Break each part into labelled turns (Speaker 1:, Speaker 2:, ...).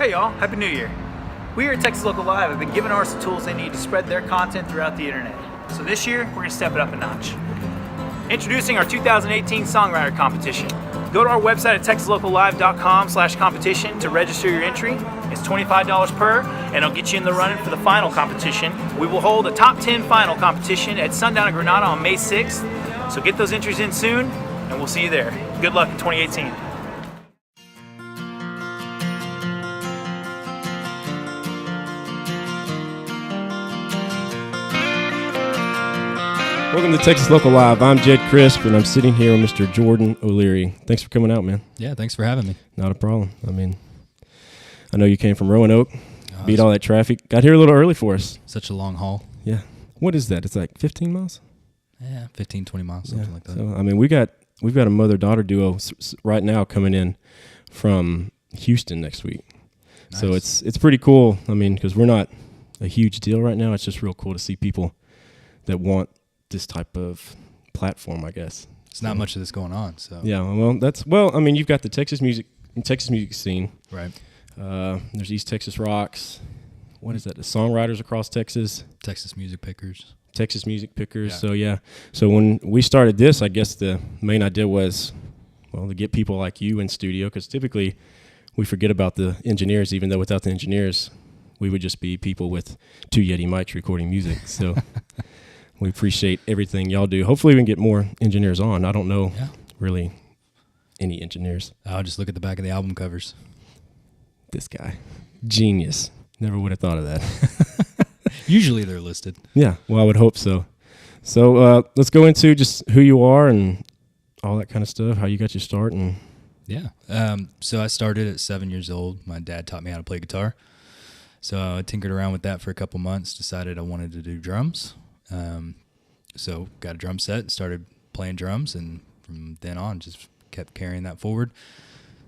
Speaker 1: Hey y'all, Happy New Year. We here at Texas Local Live have been giving artists the tools they need to spread their content throughout the internet. So this year, we're going to step it up a notch. Introducing our 2018 Songwriter Competition. Go to our website at texaslocallive.com/competition to register your entry. It's $25 per, and it'll get you in the running for the final competition. We will hold a top 10 final competition at Sundown in Granada on May 6th. So get those entries in soon, and we'll see you there. Good luck in 2018.
Speaker 2: Welcome to Texas Local Live. I'm Jed Crisp, and I'm sitting here with Mr. Jordan OLeary. Thanks for coming out, man.
Speaker 3: Yeah, thanks for having me.
Speaker 2: Not a problem. I mean, I know you came from Roanoke, beat all that traffic. Got here a little early for us.
Speaker 3: Such a long haul.
Speaker 2: Yeah. What is that? It's like 15 miles?
Speaker 3: Yeah, 15, 20 miles, something like that.
Speaker 2: So, I mean, we've got a mother-daughter duo right now coming in from Houston next week. Nice. So it's pretty cool. I mean, because we're not a huge deal right now. It's just real cool to see people that want this type of platform, I guess.
Speaker 3: It's not much of this going on, so.
Speaker 2: Yeah, I mean, you've got the Texas music scene.
Speaker 3: Right.
Speaker 2: There's East Texas Rocks. What is that? The songwriters across Texas.
Speaker 3: Texas Music Pickers.
Speaker 2: Yeah. So when we started this, I guess the main idea was, well, to get people like you in studio, because typically we forget about the engineers, even though without the engineers, we would just be people with 2 Yeti mics recording music. So we appreciate everything y'all do. Hopefully we can get more engineers on. I don't know really any engineers.
Speaker 3: I'll just look at the back of the album covers.
Speaker 2: This guy. Genius. Never would have thought of that.
Speaker 3: Usually they're listed.
Speaker 2: Yeah, well, I would hope so. So let's go into just who you are and all that kind of stuff, how you got your start.
Speaker 3: Yeah. So I started at 7 years old. My dad taught me how to play guitar. So I tinkered around with that for a couple months, decided I wanted to do drums. So got a drum set, started playing drums, and from then on just kept carrying that forward.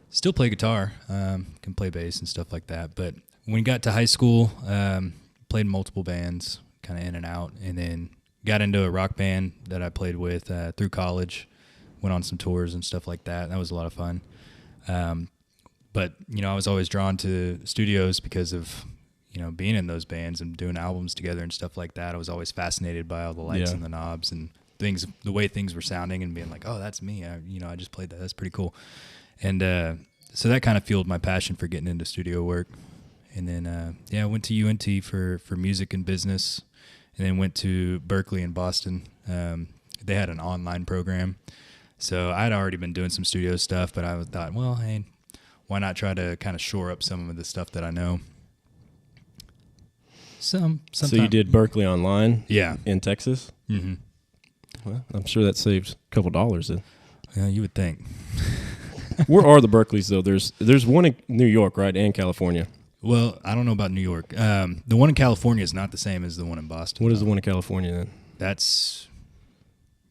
Speaker 3: Still play guitar, can play bass and stuff like that. But when we got to high school, played multiple bands, kind of in and out, and then got into a rock band that I played with through college, went on some tours and stuff like that. That was a lot of fun. But, I was always drawn to studios because of being in those bands and doing albums together and stuff like that. I was always fascinated by all the lights and the knobs and things, the way things were sounding, and being like, oh, that's me. I just played that. That's pretty cool. And so that kind of fueled my passion for getting into studio work. And then, I went to UNT for music and business, and then went to Berkeley in Boston. They had an online program. So I'd already been doing some studio stuff, but I thought, well, hey, why not try to kind of shore up some of the stuff that I know? So you did Berkeley online
Speaker 2: in Texas?
Speaker 3: Mm-hmm.
Speaker 2: Well, I'm sure that saved a couple dollars then.
Speaker 3: Yeah, you would think.
Speaker 2: Where are the Berkeleys, though? There's one in New York, right, and California.
Speaker 3: Well, I don't know about New York. The one in California is not the same as the one in Boston.
Speaker 2: What is the one in California then?
Speaker 3: That's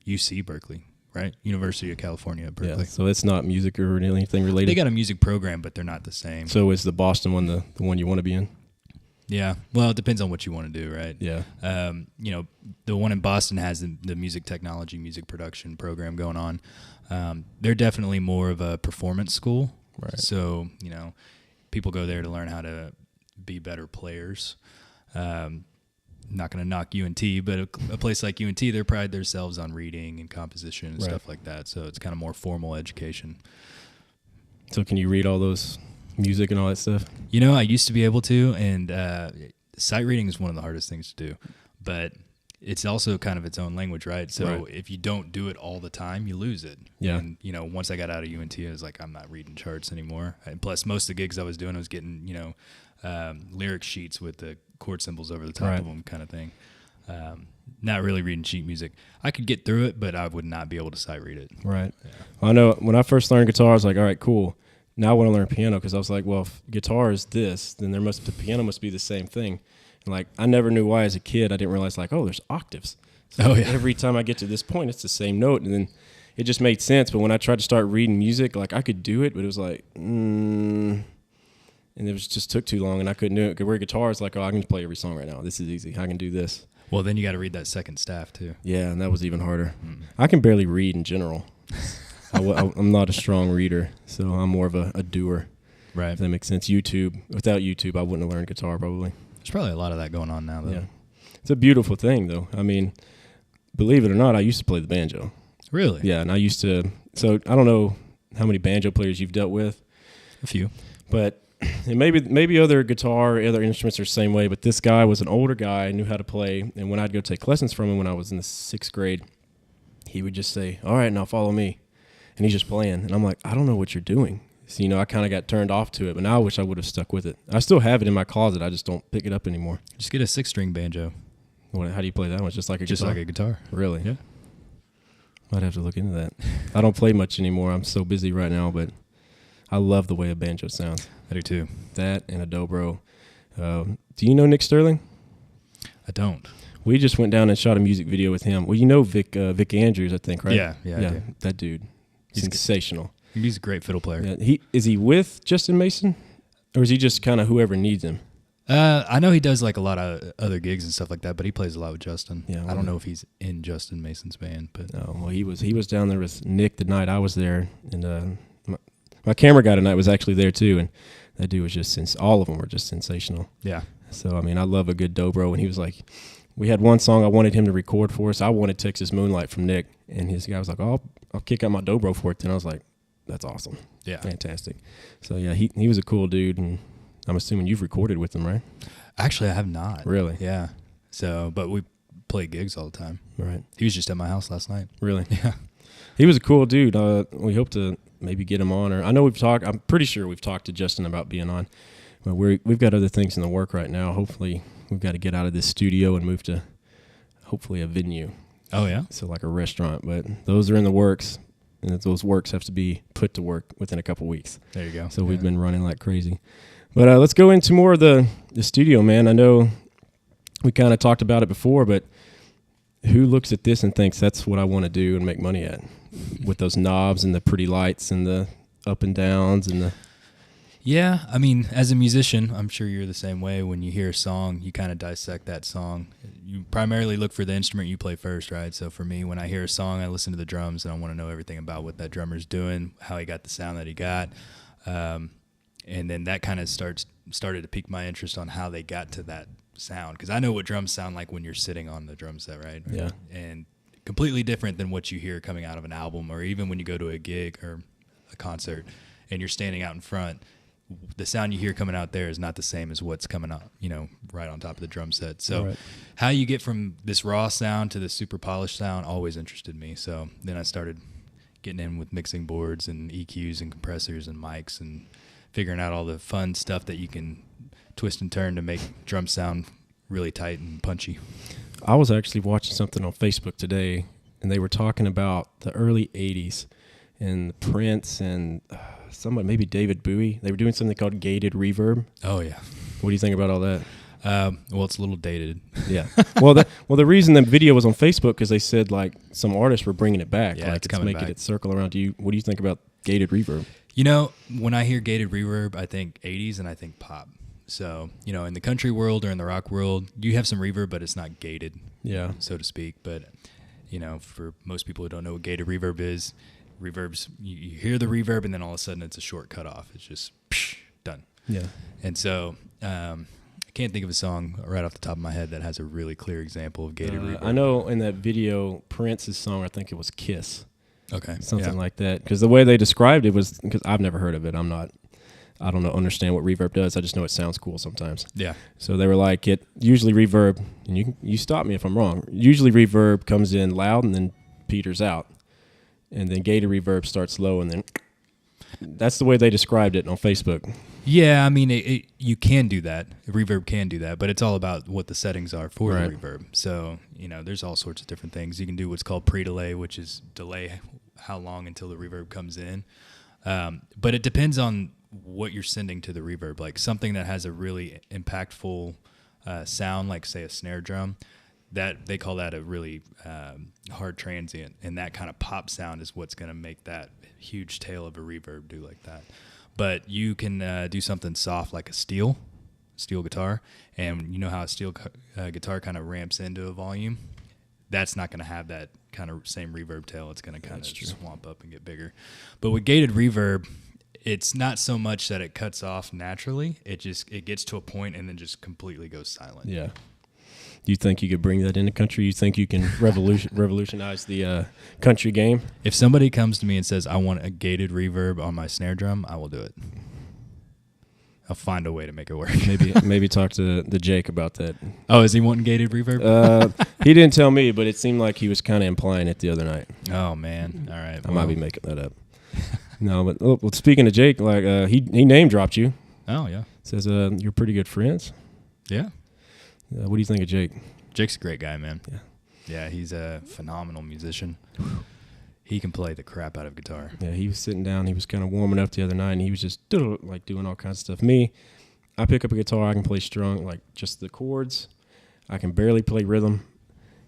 Speaker 3: UC Berkeley, right? University of California at Berkeley.
Speaker 2: Yeah, so it's not music or anything related?
Speaker 3: They got a music program, but they're not the same.
Speaker 2: So is the Boston one the one you want to be in?
Speaker 3: Yeah, well, it depends on what you want to do, right?
Speaker 2: Yeah.
Speaker 3: The one in Boston has the music technology, music production program going on. They're definitely more of a performance school.
Speaker 2: Right.
Speaker 3: So, people go there to learn how to be better players. Not going to knock UNT, but a place like UNT, they pride themselves on reading and composition and stuff like that. So it's kind of more formal education.
Speaker 2: So can you read all those music and all that stuff?
Speaker 3: I used to be able to, and sight reading is one of the hardest things to do, but it's also kind of its own language, right? So if you don't do it all the time, you lose it.
Speaker 2: Yeah.
Speaker 3: And, once I got out of UNT, I was like, I'm not reading charts anymore. And plus, most of the gigs I was doing, I was getting, lyric sheets with the chord symbols over the top of them kind of thing. Not really reading sheet music. I could get through it, but I would not be able to sight read it.
Speaker 2: Right. Yeah. I know when I first learned guitar, I was like, all right, cool. Now I want to learn piano, because I was like, well, if guitar is this, then the piano must be the same thing. And like, I never knew why as a kid. I didn't realize like, oh, there's octaves. So every time I get to this point, it's the same note. And then it just made sense. But when I tried to start reading music, like I could do it, but it was like, and it just took too long, and I couldn't do it. Where guitar is like, oh, I can play every song right now. This is easy. I can do this.
Speaker 3: Well, then you got to read that second staff too.
Speaker 2: Yeah, and that was even harder. I can barely read in general. I'm not a strong reader, so I'm more of a doer.
Speaker 3: Right.
Speaker 2: If that makes sense. Without YouTube, I wouldn't have learned guitar probably.
Speaker 3: There's probably a lot of that going on now, though.
Speaker 2: Yeah. It's a beautiful thing, though. I mean, believe it or not, I used to play the banjo.
Speaker 3: Really?
Speaker 2: Yeah, and I used to. So I don't know how many banjo players you've dealt with.
Speaker 3: A few.
Speaker 2: But and maybe other instruments are the same way, but this guy was an older guy, knew how to play, and when I'd go take lessons from him when I was in the 6th grade, he would just say, "All right, now follow me." And he's just playing, and I'm like, "I don't know what you're doing." So, I kind of got turned off to it, but now I wish I would have stuck with it. I still have it in my closet. I just don't pick it up anymore.
Speaker 3: Just get a 6-string banjo.
Speaker 2: How do you play that one? Just like a
Speaker 3: Just
Speaker 2: guitar?
Speaker 3: like a guitar.
Speaker 2: Really?
Speaker 3: Yeah.
Speaker 2: Might have to look into that. I don't play much anymore. I'm so busy right now, but I love the way a banjo sounds.
Speaker 3: I do too.
Speaker 2: That and a dobro. Do you know Nick Sterling?
Speaker 3: I don't.
Speaker 2: We just went down and shot a music video with him. Well, you know Vic Andrews, I think, right?
Speaker 3: Yeah, I do.
Speaker 2: That dude,
Speaker 3: He's
Speaker 2: sensational.
Speaker 3: He's a great fiddle player.
Speaker 2: Yeah, is he with Justin Mason, or is he just kind of whoever needs him?
Speaker 3: I know he does like a lot of other gigs and stuff like that, but he plays a lot with Justin.
Speaker 2: Yeah,
Speaker 3: I don't know if he's in Justin Mason's band, but
Speaker 2: No, well, he was down there with Nick the night I was there, and my camera guy tonight was actually there too, and that dude was just all of them were just sensational.
Speaker 3: yeah.
Speaker 2: So I mean, I love a good dobro, and he was like, we had one song I wanted him to record for us. I wanted Texas Moonlight from Nick, and his guy was like, "Oh, I'll kick out my dobro for it." Then I was like, "That's awesome,
Speaker 3: Yeah.
Speaker 2: fantastic." So yeah, he was a cool dude, and I'm assuming you've recorded with him, right?
Speaker 3: Actually, I have not.
Speaker 2: Really?
Speaker 3: Yeah. So, but we play gigs all the time.
Speaker 2: Right.
Speaker 3: He was just at my house last night.
Speaker 2: Really?
Speaker 3: Yeah.
Speaker 2: He was a cool dude. We hope to maybe get him on. Or I know I'm pretty sure we've talked to Justin about being on. But we've got other things in the work right now. Hopefully, we've got to get out of this studio and move to hopefully a venue.
Speaker 3: Oh, yeah?
Speaker 2: So like a restaurant. But those are in the works. And those works have to be put to work within a couple weeks.
Speaker 3: There you go.
Speaker 2: So we've been running like crazy. But let's go into more of the studio, man. I know we kind of talked about it before, but who looks at this and thinks that's what I want to do and make money at with those knobs and the pretty lights and the up and downs and the...
Speaker 3: Yeah, I mean, as a musician, I'm sure you're the same way. When you hear a song, you kind of dissect that song. You primarily look for the instrument you play first, right? So for me, when I hear a song, I listen to the drums, and I want to know everything about what that drummer's doing, how he got the sound that he got. And then that kind of started to pique my interest on how they got to that sound. Because I know what drums sound like when you're sitting on the drum set, right?
Speaker 2: Yeah.
Speaker 3: And completely different than what you hear coming out of an album, or even when you go to a gig or a concert and you're standing out in front. The sound you hear coming out there is not the same as what's coming out, right on top of the drum set. So
Speaker 2: Right.
Speaker 3: How you get from this raw sound to this super polished sound always interested me. So then I started getting in with mixing boards and EQs and compressors and mics and figuring out all the fun stuff that you can twist and turn to make drum sound really tight and punchy.
Speaker 2: I was actually watching something on Facebook today, and they were talking about the early 80s and Prince and somebody, maybe David Bowie. They were doing something called gated reverb.
Speaker 3: Oh, yeah.
Speaker 2: What do you think about all that?
Speaker 3: Well, it's a little dated.
Speaker 2: Yeah. Well, the reason the video was on Facebook because they said like some artists were bringing it back.
Speaker 3: Yeah,
Speaker 2: like
Speaker 3: it's coming
Speaker 2: making
Speaker 3: back.
Speaker 2: it circle around. What do you think about gated reverb?
Speaker 3: When I hear gated reverb, I think 80s and I think pop. So, in the country world or in the rock world, you have some reverb, but it's not gated,
Speaker 2: Yeah.
Speaker 3: so to speak. But, for most people who don't know what gated reverb is, reverbs, you hear the reverb and then all of a sudden it's a short cutoff. It's just done.
Speaker 2: Yeah.
Speaker 3: And so I can't think of a song right off the top of my head that has a really clear example of gated reverb.
Speaker 2: I know in that video, Prince's song, I think it was Kiss.
Speaker 3: Okay.
Speaker 2: Something like that. Because the way they described it was, because I've never heard of it. I don't understand what reverb does. I just know it sounds cool sometimes.
Speaker 3: Yeah.
Speaker 2: So they were like, usually reverb, and you stop me if I'm wrong. Usually reverb comes in loud and then peters out. And then gated reverb starts low, and then that's the way they described it on Facebook.
Speaker 3: Yeah, I mean, you can do that. Reverb can do that, but it's all about what the settings are for
Speaker 2: Right.
Speaker 3: the reverb. So, there's all sorts of different things. You can do what's called pre-delay, which is delay how long until the reverb comes in. But it depends on what you're sending to the reverb. Like something that has a really impactful sound, like say a snare drum, that they call that a really hard transient, and that kind of pop sound is what's going to make that huge tail of a reverb do like that. But you can do something soft like a steel guitar, and you know how a steel guitar kind of ramps into a volume? That's not going to have that kind of same reverb tail. It's going to kind of swamp up and get bigger. But with gated reverb, it's not so much that it cuts off naturally. It gets to a point and then just completely goes silent.
Speaker 2: Yeah. Do you think you could bring that in the country? You think you can revolutionize the country game?
Speaker 3: If somebody comes to me and says, I want a gated reverb on my snare drum, I will do it. I'll find a way to make it work.
Speaker 2: Maybe talk to the Jake about that.
Speaker 3: Oh, is he wanting gated reverb?
Speaker 2: He didn't tell me, but it seemed like he was kind of implying it the other night.
Speaker 3: Oh, man. All right.
Speaker 2: I might be making that up. No, but well, speaking of Jake, like he name dropped you.
Speaker 3: Oh, yeah.
Speaker 2: Says you're pretty good friends.
Speaker 3: Yeah.
Speaker 2: What do you think of Jake?
Speaker 3: Jake's a great guy, man.
Speaker 2: Yeah.
Speaker 3: Yeah, he's a phenomenal musician. He can play the crap out of guitar.
Speaker 2: Yeah, he was sitting down. He was kind of warming up the other night, and he was just like doing all kinds of stuff. Me, I pick up a guitar. I can play strung, like just the chords. I can barely play rhythm.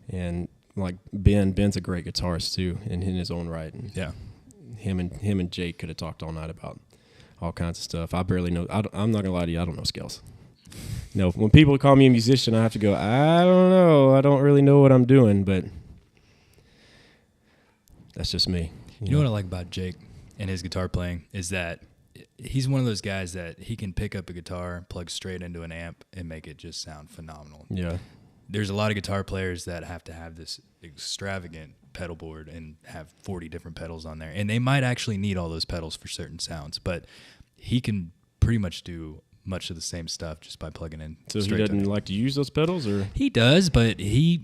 Speaker 2: And like Ben's a great guitarist too, in his own right. And
Speaker 3: Yeah.
Speaker 2: him and Jake could have talked all night about all kinds of stuff. I barely know. I'm not gonna lie to you. I don't know scales. No, when people call me a musician, I have to go, I don't know. I don't really know what I'm doing, but that's just me.
Speaker 3: You know what I like about Jake and his guitar playing is that he's one of those guys that he can pick up a guitar, plug straight into an amp, and make it just sound phenomenal.
Speaker 2: Yeah.
Speaker 3: There's a lot of guitar players that have to have this extravagant pedal board and have 40 different pedals on there. And they might actually need all those pedals for certain sounds, but he can pretty much do much of the same stuff just by plugging in.
Speaker 2: So he doesn't like to use those pedals, or
Speaker 3: he does, but he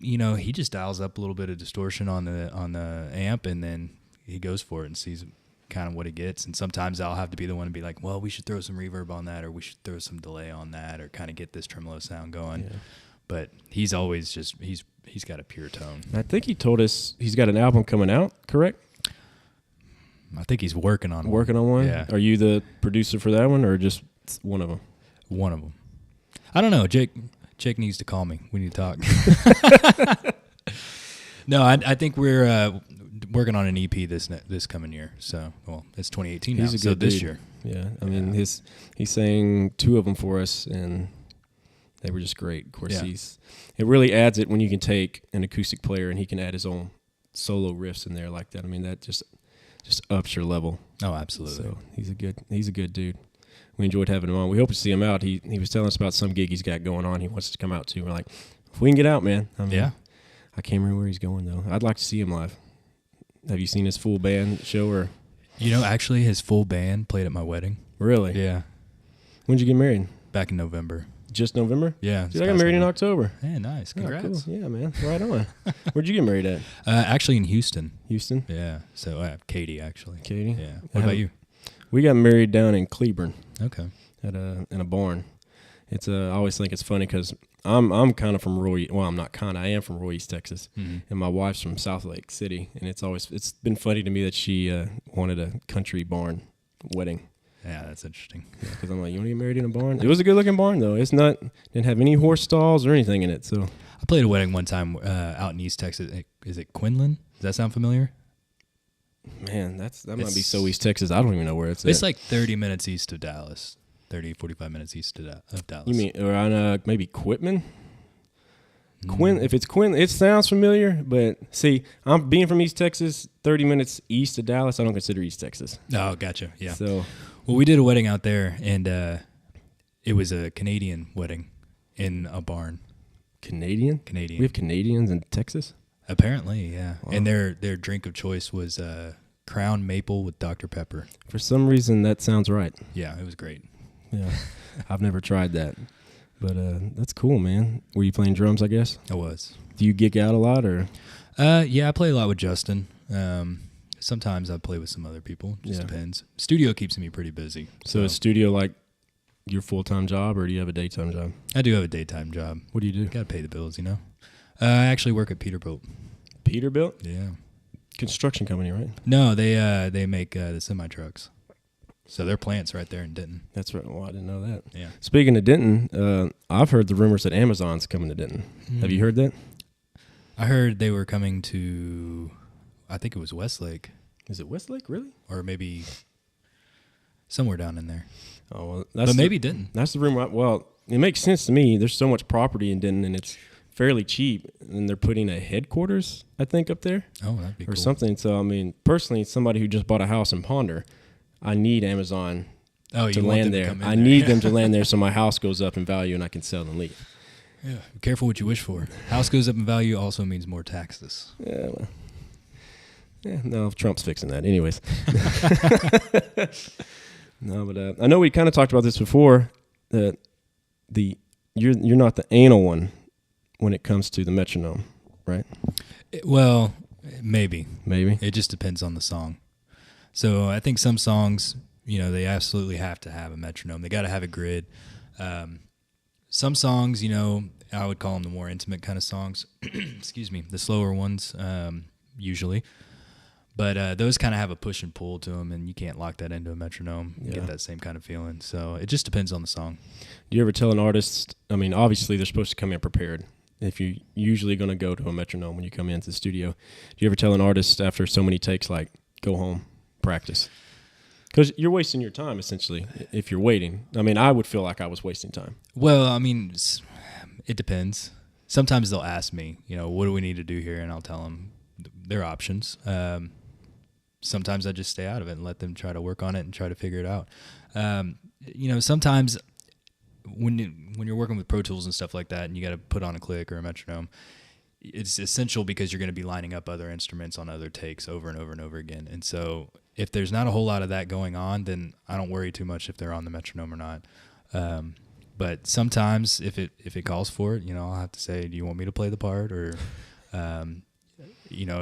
Speaker 3: just dials up a little bit of distortion on the amp, and then he goes for it and sees kind of what he gets. And sometimes I'll have to be the one to be like, well, we should throw some reverb on that, or we should throw some delay on that, or kind of get this tremolo sound going. Yeah. But he's always just he's got a pure tone.
Speaker 2: I think he told us he's got an album coming out, correct?
Speaker 3: I think he's working on
Speaker 2: one.
Speaker 3: Yeah.
Speaker 2: Are you the producer for that one, or just one of them?
Speaker 3: One of them. I don't know. Jake needs to call me. We need to talk. No, I think we're working on an EP this coming year. So, well, it's 2018 now.
Speaker 2: He's a good
Speaker 3: this
Speaker 2: dude.
Speaker 3: Year.
Speaker 2: Yeah, I mean, he sang 2 of them for us, and they were just great. Of course, it really adds it when you can take an acoustic player and he can add his own solo riffs in there like that. I mean, that just ups your level.
Speaker 3: Oh, absolutely.
Speaker 2: So he's a good dude. We enjoyed having him on. We hope to see him out. He was telling us about some gig he's got going on. He wants to come out to. We're like, if we can get out, man. I mean,
Speaker 3: yeah.
Speaker 2: I can't remember where he's going though. I'd like to see him live. Have you seen his full band show? Or
Speaker 3: actually, his full band played at my wedding.
Speaker 2: Really?
Speaker 3: Yeah.
Speaker 2: When'd you get married?
Speaker 3: Back in November.
Speaker 2: Just November?
Speaker 3: Yeah.
Speaker 2: Dude, I got married in October.
Speaker 3: Yeah, nice. Congrats.
Speaker 2: Oh, cool. Yeah, man. Right on. Where'd you get married at?
Speaker 3: Actually, in Houston.
Speaker 2: Houston?
Speaker 3: Yeah. So Katie, actually.
Speaker 2: Katie?
Speaker 3: Yeah. What about you?
Speaker 2: We got married down in Cleburne.
Speaker 3: Okay.
Speaker 2: In a barn. It's I always think it's funny because I'm kind of from I'm not kind of, I am from Roy East, Texas, and my wife's from South Lake City, and it's been funny to me that she wanted a country barn wedding.
Speaker 3: Yeah, that's interesting.
Speaker 2: Because I'm like, you want to get married in a barn? It was a good looking barn though. Didn't have any horse stalls or anything in it. So
Speaker 3: I played a wedding one time out in East Texas. Is it Quinlan? Does that sound familiar?
Speaker 2: Man, that might be so East Texas. I don't even know where it's at.
Speaker 3: It's like 30 minutes east of Dallas. 45 minutes east of Dallas.
Speaker 2: You mean around maybe Quitman? If it's Quinn, it sounds familiar, but see, I'm being from East Texas, 30 minutes east of Dallas. I don't consider East Texas.
Speaker 3: Oh, gotcha. Yeah.
Speaker 2: So,
Speaker 3: well, we did a wedding out there, and it was a Canadian wedding in a barn.
Speaker 2: Canadian.
Speaker 3: We
Speaker 2: have Canadians in Texas.
Speaker 3: Apparently, yeah.
Speaker 2: Wow.
Speaker 3: And their drink of choice was Crown Maple with Dr. Pepper.
Speaker 2: For some reason, that sounds right.
Speaker 3: Yeah, it was great.
Speaker 2: Yeah, I've never tried that, but that's cool, man. Were you playing drums? I guess
Speaker 3: I was.
Speaker 2: Do you gig out a lot, or?
Speaker 3: Yeah, I play a lot with Justin. Sometimes I play with some other people. Just depends. Studio keeps me pretty busy.
Speaker 2: So is studio like your full-time job, or do you have a daytime job?
Speaker 3: I do have a daytime job.
Speaker 2: What do you do?
Speaker 3: Got to pay the bills, you know. I actually work at Peterbilt.
Speaker 2: Peterbilt?
Speaker 3: Yeah.
Speaker 2: Construction company, right?
Speaker 3: No, they make the semi trucks. So their plant's right there in Denton.
Speaker 2: That's right. Well, I didn't know that.
Speaker 3: Yeah.
Speaker 2: Speaking of Denton, I've heard the rumors that Amazon's coming to Denton. Have you heard that?
Speaker 3: I heard they were coming to, I think it was Westlake.
Speaker 2: Is it Westlake, really?
Speaker 3: Or maybe somewhere down in there.
Speaker 2: Oh, well,
Speaker 3: but maybe Denton.
Speaker 2: That's the rumor. Well, it makes sense to me. There's so much property in Denton, and it's fairly cheap. And they're putting a headquarters, I think, up there.
Speaker 3: Oh, that'd be cool.
Speaker 2: Or something. So, I mean, personally, somebody who just bought a house in Ponder, I need Amazon
Speaker 3: Oh,
Speaker 2: to
Speaker 3: you want
Speaker 2: land
Speaker 3: them to
Speaker 2: there.
Speaker 3: come in
Speaker 2: I
Speaker 3: there.
Speaker 2: need them to land there so my house goes up in value and I can sell and leave.
Speaker 3: Yeah, be careful what you wish for. House goes up in value also means more taxes.
Speaker 2: Yeah, well, no, Trump's fixing that. Anyways. No, but I know we kind of talked about this before, that you're not the anal one when it comes to the metronome, right?
Speaker 3: Well, maybe.
Speaker 2: Maybe.
Speaker 3: It just depends on the song. So I think some songs, they absolutely have to have a metronome. They got to have a grid. Some songs, I would call them the more intimate kind of songs. Excuse me, the slower ones, usually. But those kind of have a push and pull to them, and you can't lock that into a metronome and get that same kind of feeling. So it just depends on the song.
Speaker 2: Do you ever tell an artist, obviously they're supposed to come in prepared. If you're usually going to go to a metronome when you come into the studio, do you ever tell an artist after so many takes, like, go home, practice? Because you're wasting your time, essentially, if you're waiting. I would feel like I was wasting time.
Speaker 3: Well, it depends. Sometimes they'll ask me, what do we need to do here? And I'll tell them their options. Sometimes I just stay out of it and let them try to work on it and try to figure it out. Sometimes when you're working with Pro Tools and stuff like that and you got to put on a click or a metronome, it's essential because you're going to be lining up other instruments on other takes over and over and over again. And so if there's not a whole lot of that going on, then I don't worry too much if they're on the metronome or not. But sometimes if it calls for it, I'll have to say, do you want me to play the part? Or,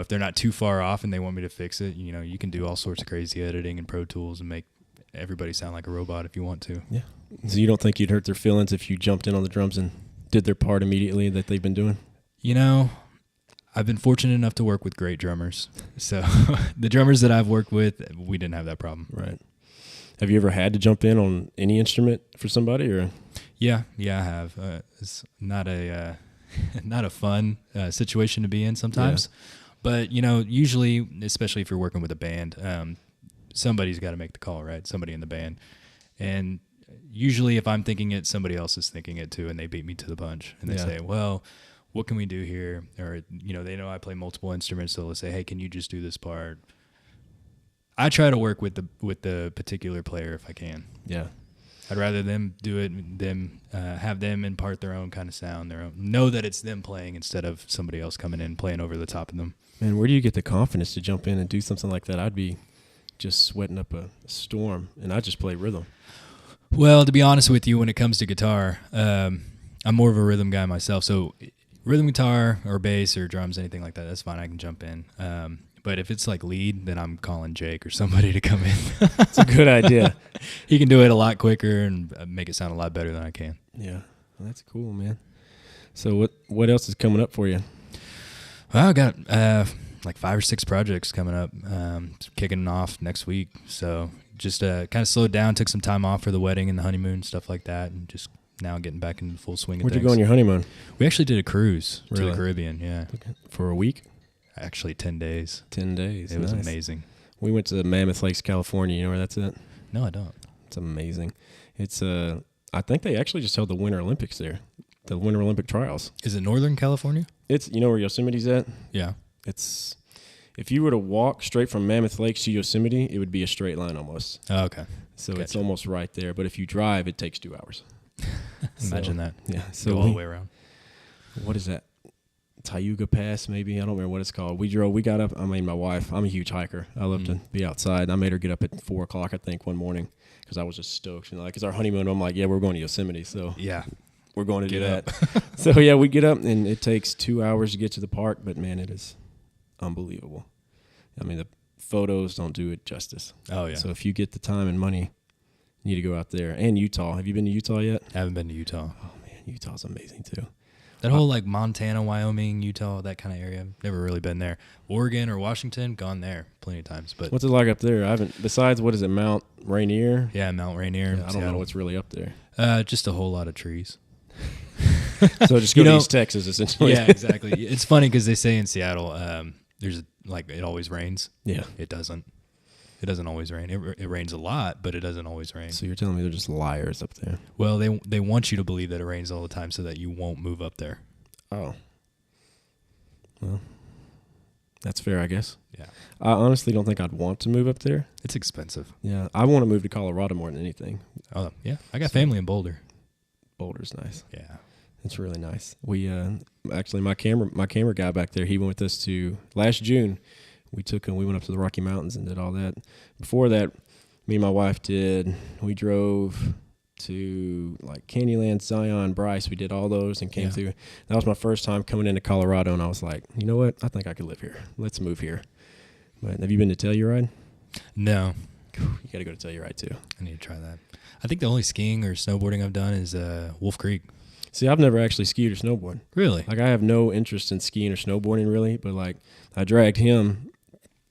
Speaker 3: if they're not too far off and they want me to fix it, you can do all sorts of crazy editing in Pro Tools and make everybody sound like a robot if you want to.
Speaker 2: Yeah. So you don't think you'd hurt their feelings if you jumped in on the drums and did their part immediately that they've been doing?
Speaker 3: I've been fortunate enough to work with great drummers. So the drummers that I've worked with, we didn't have that problem.
Speaker 2: Right. Have you ever had to jump in on any instrument for somebody, or?
Speaker 3: Yeah, I have. It's not a fun situation to be in sometimes. Yeah. But, usually, especially if you're working with a band, somebody's got to make the call, right? Somebody in the band. And usually if I'm thinking it, somebody else is thinking it too, and they beat me to the punch. And they say, well, what can we do here? Or, they know I play multiple instruments, so they'll say, hey, can you just do this part? I try to work with the particular player if I can.
Speaker 2: Yeah.
Speaker 3: I'd rather them do it, have them impart their own kind of sound, know that it's them playing instead of somebody else coming in playing over the top of them.
Speaker 2: Man, where do you get the confidence to jump in and do something like that? I'd be just sweating up a storm, and I just play rhythm.
Speaker 3: Well, to be honest with you, when it comes to guitar, I'm more of a rhythm guy myself. So rhythm guitar or bass or drums, anything like that, that's fine. I can jump in. But if it's like lead, then I'm calling Jake or somebody to come in.
Speaker 2: It's a good idea.
Speaker 3: He can do it a lot quicker and make it sound a lot better than I can.
Speaker 2: Yeah, well, that's cool, man. So what else is coming up for you?
Speaker 3: Well, I got like 5 or 6 projects coming up, kicking off next week. So just kind of slowed down, took some time off for the wedding and the honeymoon, stuff like that, and just now getting back into the full swing of things.
Speaker 2: Where'd you go on your honeymoon?
Speaker 3: We actually did a cruise to
Speaker 2: Really?
Speaker 3: the Caribbean, yeah.
Speaker 2: For a week?
Speaker 3: Actually, 10 days.
Speaker 2: 10 days.
Speaker 3: It was amazing.
Speaker 2: We went to Mammoth Lakes, California. You know where that's at?
Speaker 3: No, I don't.
Speaker 2: It's amazing. It's I think they actually just held the Winter Olympics there, the Winter Olympic trials.
Speaker 3: Is it Northern California?
Speaker 2: It's, where Yosemite's at?
Speaker 3: Yeah.
Speaker 2: It's, if you were to walk straight from Mammoth Lakes to Yosemite, it would be a straight line almost.
Speaker 3: Oh, okay.
Speaker 2: So
Speaker 3: Gotcha.
Speaker 2: It's almost right there. But if you drive, it takes 2 hours.
Speaker 3: Imagine that.
Speaker 2: Yeah. So
Speaker 3: go all the way around.
Speaker 2: What is that? Tayuga Pass, maybe. I don't remember what it's called. We got up. My wife, I'm a huge hiker. I love to be outside. I made her get up at 4 o'clock, I think, one morning because I was just stoked. It's our honeymoon. I'm like, yeah, we're going to Yosemite. So
Speaker 3: Yeah.
Speaker 2: we're going to do
Speaker 3: Get
Speaker 2: that. So, yeah, we get up, and it takes 2 hours to get to the park. But, man, it is unbelievable. The photos don't do it justice.
Speaker 3: Oh, yeah.
Speaker 2: So if you get the time and money, you need to go out there. And Utah. Have you been to Utah yet?
Speaker 3: I haven't been to Utah.
Speaker 2: Oh, man, Utah's amazing, too.
Speaker 3: That whole Montana, Wyoming, Utah, that kind of area. I've never really been there. Oregon or Washington, gone there plenty of times. But
Speaker 2: what's it like up there? I haven't. Besides, what is it, Mount Rainier?
Speaker 3: yeah, Mount Rainier.
Speaker 2: Yeah, I don't know what's really up there.
Speaker 3: Just a whole lot of trees.
Speaker 2: So just go to East Texas, essentially.
Speaker 3: Yeah, exactly. It's funny because they say in Seattle, there's it always rains.
Speaker 2: Yeah,
Speaker 3: it doesn't. It doesn't always rain. It rains a lot, but it doesn't always rain.
Speaker 2: So you're telling me they're just liars up there?
Speaker 3: Well, they want you to believe that it rains all the time so that you won't move up there.
Speaker 2: Oh. Well, That's fair, I guess.
Speaker 3: Yeah.
Speaker 2: I honestly don't think I'd want to move up there.
Speaker 3: It's expensive.
Speaker 2: Yeah, I want to move to Colorado more than anything.
Speaker 3: Oh, yeah. I got family in Boulder.
Speaker 2: Boulder's nice.
Speaker 3: Yeah.
Speaker 2: It's really nice. We actually my camera guy back there, he went with us to last June. We went up to the Rocky Mountains and did all that. Before that, me and my wife we drove to like Candyland, Zion, Bryce. We did all those and came through. That was my first time coming into Colorado, and I was like, you know what? I think I could live here. Let's move here. But have you been to Telluride?
Speaker 3: No.
Speaker 2: You got to go to Telluride too.
Speaker 3: I need to try that. I think the only skiing or snowboarding I've done is Wolf Creek.
Speaker 2: See, I've never actually skied or snowboarded.
Speaker 3: Really?
Speaker 2: Like, I have no interest in skiing or snowboarding really, but like I dragged him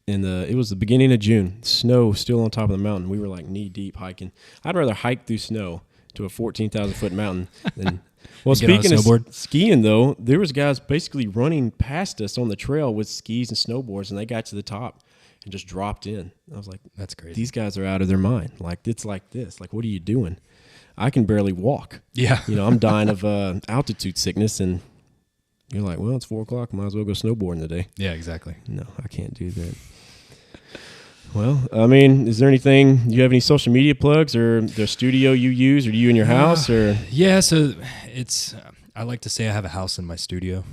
Speaker 2: it was the beginning of June, snow still on top of the mountain. We were like knee deep hiking. I'd rather hike through snow to a 14,000 foot mountain than. Well, speaking of skiing though, there was guys basically running past us on the trail with skis and snowboards, and they got to the top and just dropped in. I was like,
Speaker 3: that's crazy.
Speaker 2: These guys are out of their mind. Like, it's like this. Like, what are you doing? I can barely walk.
Speaker 3: Yeah.
Speaker 2: I'm dying of altitude sickness, and you're like, well, it's 4:00. Might as well go snowboarding today.
Speaker 3: Yeah, exactly.
Speaker 2: No, I can't do that. Well, I mean, is there anything, do you have any social media plugs or the studio you use, or do you in your house? Or
Speaker 3: Yeah, so it's, I like to say I have a house in my studio.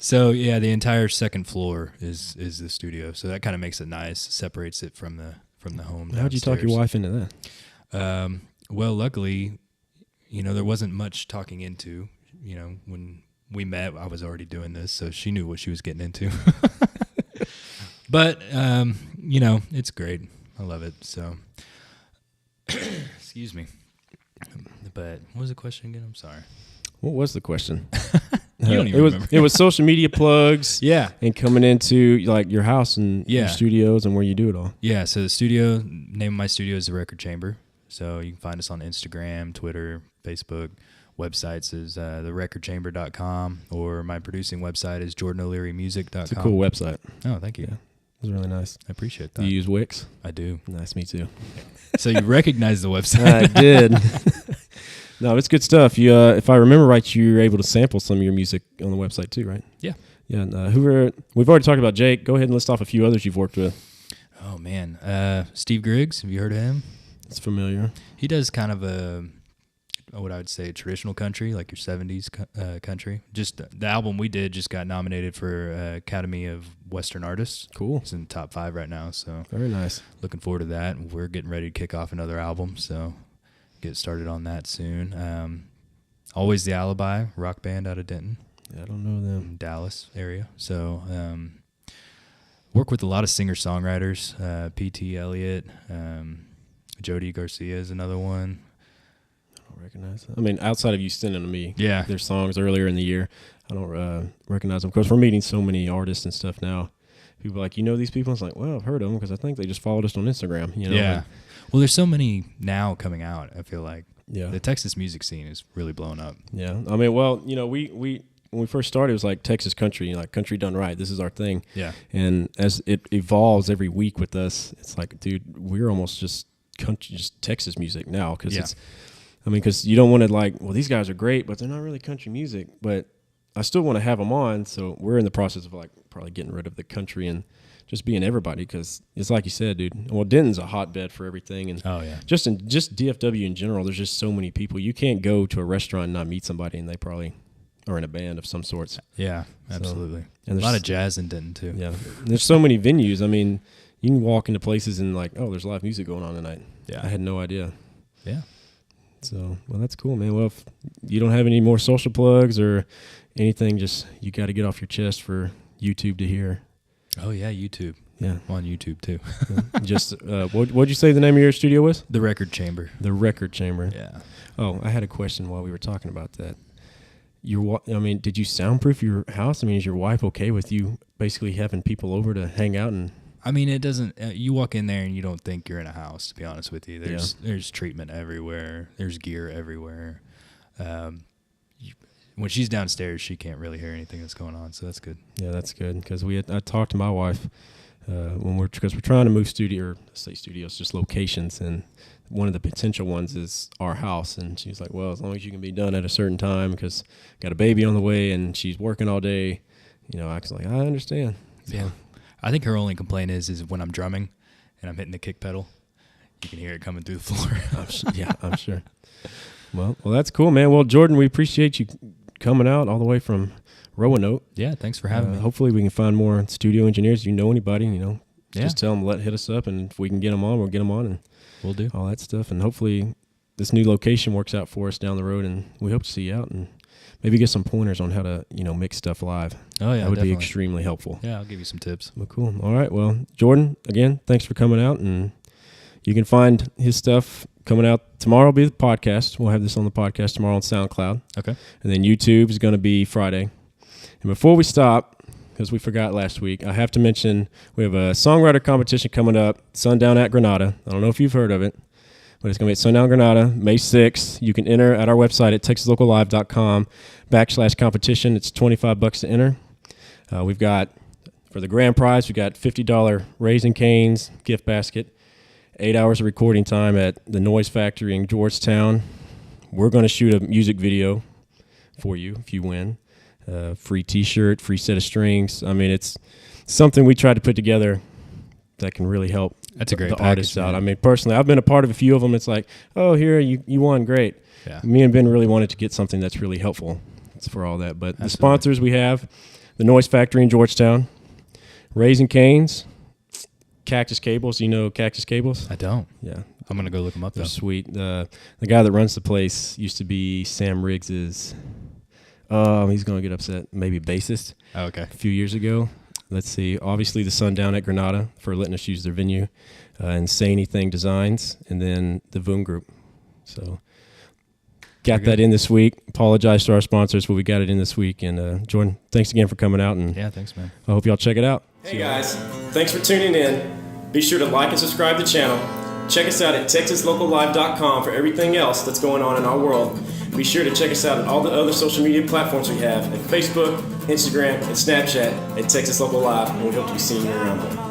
Speaker 3: So, yeah, the entire second floor is the studio. So that kind of makes it nice, separates it from the home.
Speaker 2: How'd you talk your wife into that?
Speaker 3: Well, luckily, there wasn't much talking into. When we met, I was already doing this, so she knew what she was getting into. But, it's great. I love it. So, excuse me. But what was the question again? I'm sorry.
Speaker 2: What was the question?
Speaker 3: You don't even remember.
Speaker 2: It was social media plugs.
Speaker 3: Yeah.
Speaker 2: And coming into like your house and your
Speaker 3: Yeah.
Speaker 2: studios and where you do it all.
Speaker 3: Yeah. So the studio, name of my studio is The Record Chamber. So you can find us on Instagram, Twitter, Facebook. Websites is therecordchamber.com, or my producing website is JordanOLearymusic.com.
Speaker 2: It's a cool website.
Speaker 3: Oh, thank you.
Speaker 2: Yeah. It was really nice.
Speaker 3: I appreciate
Speaker 2: Do
Speaker 3: that.
Speaker 2: you use Wix?
Speaker 3: I do.
Speaker 2: Nice, me too.
Speaker 3: So you recognize the website?
Speaker 2: I did. No, it's good stuff. You, if I remember right, you were able to sample some of your music on the website too, right?
Speaker 3: Yeah.
Speaker 2: Yeah. And, we've already talked about Jake. Go ahead and list off a few others you've worked with.
Speaker 3: Oh man, Steve Griggs. Have you heard of him?
Speaker 2: It's familiar.
Speaker 3: He does kind of what I would say traditional country, like your 70s country. Just the album we did just got nominated for Academy of Western Artists.
Speaker 2: Cool.
Speaker 3: It's in the top 5 right now, so
Speaker 2: Very nice.
Speaker 3: looking forward to that. We're getting ready to kick off another album, so get started on that soon. Always the Alibi, rock band out of Denton.
Speaker 2: Yeah, I don't know them.
Speaker 3: In Dallas area. So work with a lot of singer-songwriters. P.T. Elliott, Jody Garcia is another one.
Speaker 2: I don't recognize them. I mean, outside of you sending them to me,
Speaker 3: Yeah.
Speaker 2: their songs earlier in the year, I don't recognize them. Of course, we're meeting so many artists and stuff now. People are like, you know these people? It's like, well, I've heard of them because I think they just followed us on Instagram.
Speaker 3: Yeah.
Speaker 2: And,
Speaker 3: Well, there's so many now coming out, I feel like.
Speaker 2: yeah.
Speaker 3: The Texas music scene is really blown up.
Speaker 2: Yeah. I mean, well, we when we first started, it was like Texas country, like country done right. This is our thing.
Speaker 3: Yeah.
Speaker 2: And as it evolves every week with us, it's like, dude, we're almost just country, just Texas music now. Cause
Speaker 3: Yeah.
Speaker 2: because you don't want to like, well, these guys are great, but they're not really country music, but I still want to have them on. So we're in the process of like probably getting rid of the country and just being everybody. Cause it's like you said, dude, well, Denton's a hotbed for everything. And
Speaker 3: Oh, yeah.
Speaker 2: just DFW in general, there's just so many people. You can't go to a restaurant and not meet somebody and they probably are in a band of some sorts.
Speaker 3: Yeah, absolutely.
Speaker 2: and
Speaker 3: A lot
Speaker 2: there's-
Speaker 3: of jazz in Denton, too.
Speaker 2: Yeah. There's so many venues. I mean, you can walk into places and like, oh, there's live music going on tonight.
Speaker 3: Yeah.
Speaker 2: I had no idea.
Speaker 3: Yeah.
Speaker 2: So, well, that's cool, man. Well, if you don't have any more social plugs or anything, just you got to get off your chest for YouTube to hear.
Speaker 3: Oh, yeah, YouTube.
Speaker 2: Yeah.
Speaker 3: I'm on YouTube, too.
Speaker 2: Just, what'd you say the name of your studio was?
Speaker 3: The Record Chamber.
Speaker 2: The Record Chamber.
Speaker 3: Yeah.
Speaker 2: Oh, I had a question while we were talking about that. Did you soundproof your house? I mean, is your wife okay with you basically having people over to hang out and?
Speaker 3: I mean, it doesn't. You walk in there and you don't think you're in a house. To be honest with you, there's treatment everywhere. There's gear everywhere. When she's downstairs, she can't really hear anything that's going on. So that's good.
Speaker 2: Yeah, that's good because I talked to my wife because we're trying to move studios, just locations, and one of the potential ones is our house. And she's like, well, as long as you can be done at a certain time because got a baby on the way and she's working all day. I was like, I understand. So,
Speaker 3: Yeah. I think her only complaint is when I'm drumming and I'm hitting the kick pedal, you can hear it coming through the floor.
Speaker 2: I'm sure. Well, that's cool, man. Well, Jordan, we appreciate you coming out all the way from Roanoke.
Speaker 3: Yeah, thanks for having me.
Speaker 2: Hopefully we can find more studio engineers. If you know anybody,
Speaker 3: Yeah.
Speaker 2: just tell them, hit us up, and if we can get them on, we'll get them on, and
Speaker 3: We'll do.
Speaker 2: all that stuff. And hopefully this new location works out for us down the road, and we hope to see you out and maybe get some pointers on how to, mix stuff live.
Speaker 3: Oh, yeah,
Speaker 2: That would
Speaker 3: definitely.
Speaker 2: be extremely helpful.
Speaker 3: Yeah, I'll give you some tips.
Speaker 2: Well, cool. All right. Well, Jordan, again, thanks for coming out, and you can find his stuff coming out tomorrow. Will be the podcast. We'll have this on the podcast tomorrow on SoundCloud.
Speaker 3: Okay.
Speaker 2: And then YouTube is going to be Friday. And before we stop, because we forgot last week, I have to mention we have a songwriter competition coming up, Sundown at Granada. I don't know if you've heard of it, but it's going to be at Sundown Granada, May 6th. You can enter at our website at texaslocallive.com/competition. It's $25 to enter. We've got, for the grand prize, we've got $50 Raising Cane's gift basket, 8 hours of recording time at the Noise Factory in Georgetown. We're going to shoot a music video for you if you win. Free T-shirt, free set of strings. I mean, it's something we tried to put together that can really help
Speaker 3: That's a great
Speaker 2: the
Speaker 3: package,
Speaker 2: artists out.
Speaker 3: man.
Speaker 2: I mean, personally, I've been a part of a few of them. It's like, oh, here, you won, great.
Speaker 3: Yeah.
Speaker 2: Me and Ben really wanted to get something that's really helpful for all that. But the
Speaker 3: Absolutely.
Speaker 2: sponsors we have, the Noise Factory in Georgetown, Raising Cane's, Cactus Cables. You know Cactus Cables?
Speaker 3: I don't.
Speaker 2: Yeah.
Speaker 3: I'm going to go look them up,
Speaker 2: They're
Speaker 3: though.
Speaker 2: sweet. The guy that runs the place used to be Sam Riggs's. He's going to get upset. Maybe bassist
Speaker 3: Oh, okay.
Speaker 2: a few years ago. Let's see. Obviously, the Sundown at Granada for letting us use their venue, and Say Anything Designs, and then the Voom Group. So got that in this week. Apologize to our sponsors, but we got it in this week. And Jordan, thanks again for coming out, and
Speaker 3: Yeah, thanks, man.
Speaker 2: I hope y'all check it out. Hey guys, thanks for tuning in. Be sure to like and subscribe to the channel. Check us out at texaslocallive.com for everything else that's going on in our world. Be sure to check us out on all the other social media platforms we have at Facebook, Instagram, and Snapchat at Texas Local Live, and we hope to be seeing you around there.